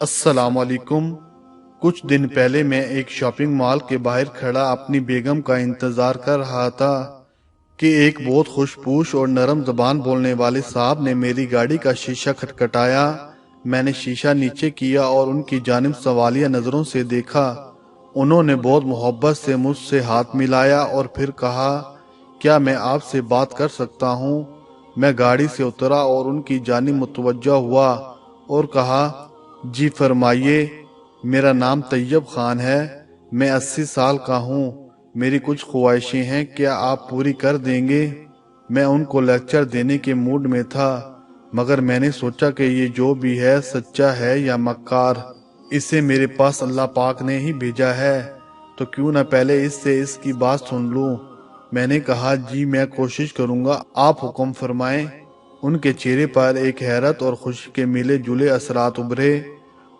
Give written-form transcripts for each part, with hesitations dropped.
السلام علیکم۔ کچھ دن پہلے میں ایک شاپنگ مال کے باہر کھڑا اپنی بیگم کا انتظار کر رہا تھا کہ ایک بہت خوش پوش اور نرم زبان بولنے والے صاحب نے میری گاڑی کا شیشہ کھٹکھٹایا۔ میں نے شیشہ نیچے کیا اور ان کی جانب سوالیہ نظروں سے دیکھا۔ انہوں نے بہت محبت سے مجھ سے ہاتھ ملایا اور پھر کہا، کیا میں آپ سے بات کر سکتا ہوں؟ میں گاڑی سے اترا اور ان کی جانب متوجہ ہوا اور کہا، جی فرمائیے، میرا نام طیب خان ہے، میں 80 سال کا ہوں، میری کچھ خواہشیں ہیں، کیا آپ پوری کر دیں گے؟ میں ان کو لیکچر دینے کے موڈ میں تھا، مگر میں نے سوچا کہ یہ جو بھی ہے سچا ہے یا مکار، اسے میرے پاس اللہ پاک نے ہی بھیجا ہے، تو کیوں نہ پہلے اس سے اس کی بات سن لوں۔ میں نے کہا، جی میں کوشش کروں گا، آپ حکم فرمائیں۔ ان کے چہرے پر ایک حیرت اور خوشی کے ملے جلے اثرات ابھرے۔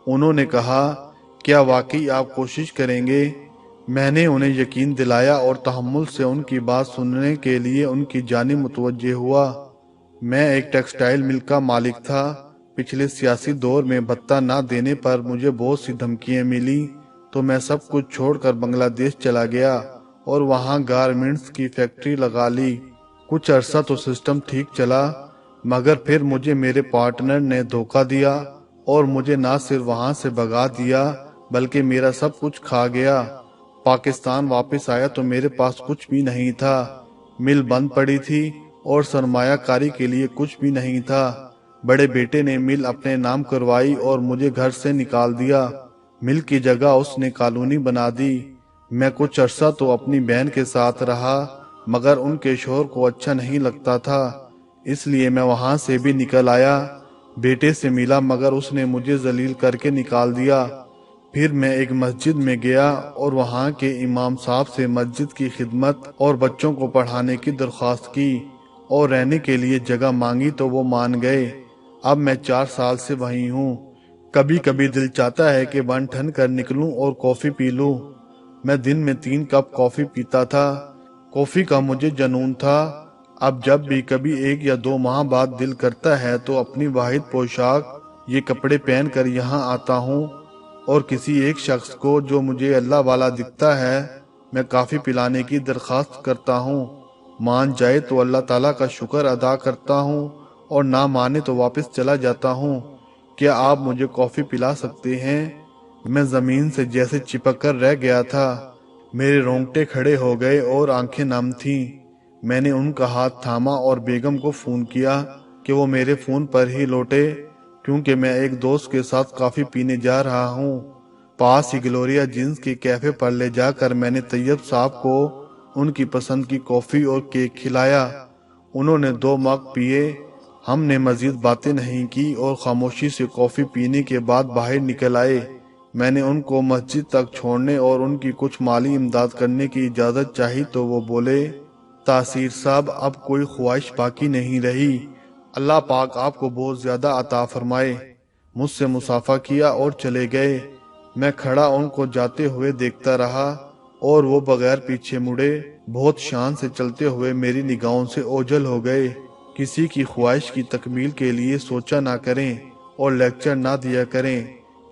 انہوں نے کہا، کیا واقعی آپ کوشش کریں گے؟ میں نے انہیں یقین دلایا اور تحمل سے ان کی بات سننے کے لیے ان کی جانب متوجہ ہوا۔ میں ایک ٹیکسٹائل مل کا مالک تھا۔ پچھلے سیاسی دور میں بھتہ نہ دینے پر مجھے بہت سی دھمکیاں ملی، تو میں سب کچھ چھوڑ کر بنگلہ دیش چلا گیا اور وہاں گارمنٹس کی فیکٹری لگا لی۔ کچھ عرصہ تو سسٹم ٹھیک چلا، مگر پھر مجھے میرے پارٹنر نے دھوکہ دیا اور مجھے نہ صرف وہاں سے بھگا دیا بلکہ میرا سب کچھ کھا گیا۔ پاکستان واپس آیا تو میرے پاس کچھ بھی نہیں تھا، مل بند پڑی تھی اور سرمایہ کاری کے لیے کچھ بھی نہیں تھا۔ بڑے بیٹے نے مل اپنے نام کروائی اور مجھے گھر سے نکال دیا۔ مل کی جگہ اس نے کالونی بنا دی۔ میں کچھ عرصہ تو اپنی بہن کے ساتھ رہا، مگر ان کے شوہر کو اچھا نہیں لگتا تھا، اس لیے میں وہاں سے بھی نکل آیا۔ بیٹے سے ملا مگر اس نے مجھے ذلیل کر کے نکال دیا۔ پھر میں ایک مسجد میں گیا اور وہاں کے امام صاحب سے مسجد کی خدمت اور بچوں کو پڑھانے کی درخواست کی اور رہنے کے لیے جگہ مانگی تو وہ مان گئے۔ اب میں 4 سال سے وہیں ہوں۔ کبھی کبھی دل چاہتا ہے کہ بن ٹھن کر نکلوں اور کافی پی لوں۔ میں دن میں 3 کپ کافی پیتا تھا۔ کافی کا مجھے جنون تھا۔ اب جب بھی کبھی 1 یا 2 ماہ بعد دل کرتا ہے تو اپنی واحد پوشاک یہ کپڑے پہن کر یہاں آتا ہوں اور کسی ایک شخص کو جو مجھے اللہ والا دکھتا ہے میں کافی پلانے کی درخواست کرتا ہوں۔ مان جائے تو اللہ تعالیٰ کا شکر ادا کرتا ہوں اور نہ مانے تو واپس چلا جاتا ہوں۔ کیا آپ مجھے کافی پلا سکتے ہیں؟ میں زمین سے جیسے چپک کر رہ گیا تھا۔ میرے رونگٹے کھڑے ہو گئے اور آنکھیں نم تھیں۔ میں نے ان کا ہاتھ تھاما اور بیگم کو فون کیا کہ وہ میرے فون پر ہی لوٹے، کیونکہ میں ایک دوست کے ساتھ کافی پینے جا رہا ہوں۔ پاس ہی گلوریا جینز کے کیفے پر لے جا کر میں نے طیب صاحب کو ان کی پسند کی کافی اور کیک کھلایا۔ انہوں نے 2 مگ پیے۔ ہم نے مزید باتیں نہیں کی اور خاموشی سے کافی پینے کے بعد باہر نکل آئے۔ میں نے ان کو مسجد تک چھوڑنے اور ان کی کچھ مالی امداد کرنے کی اجازت چاہی تو وہ بولے، تاثیر صاحب اب کوئی خواہش باقی نہیں رہی، اللہ پاک آپ کو بہت زیادہ عطا فرمائے۔ مجھ سے مصافحہ کیا اور چلے گئے۔ میں کھڑا ان کو جاتے ہوئے دیکھتا رہا اور وہ بغیر پیچھے مڑے بہت شان سے چلتے ہوئے میری نگاہوں سے اوجھل ہو گئے۔ کسی کی خواہش کی تکمیل کے لیے سوچا نہ کریں اور لیکچر نہ دیا کریں۔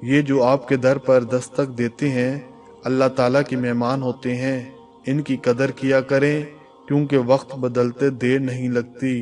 یہ جو آپ کے در پر دستک دیتے ہیں اللہ تعالیٰ کے مہمان ہوتے ہیں، ان کی قدر کیا کریں، کیونکہ وقت بدلتے دیر نہیں لگتی۔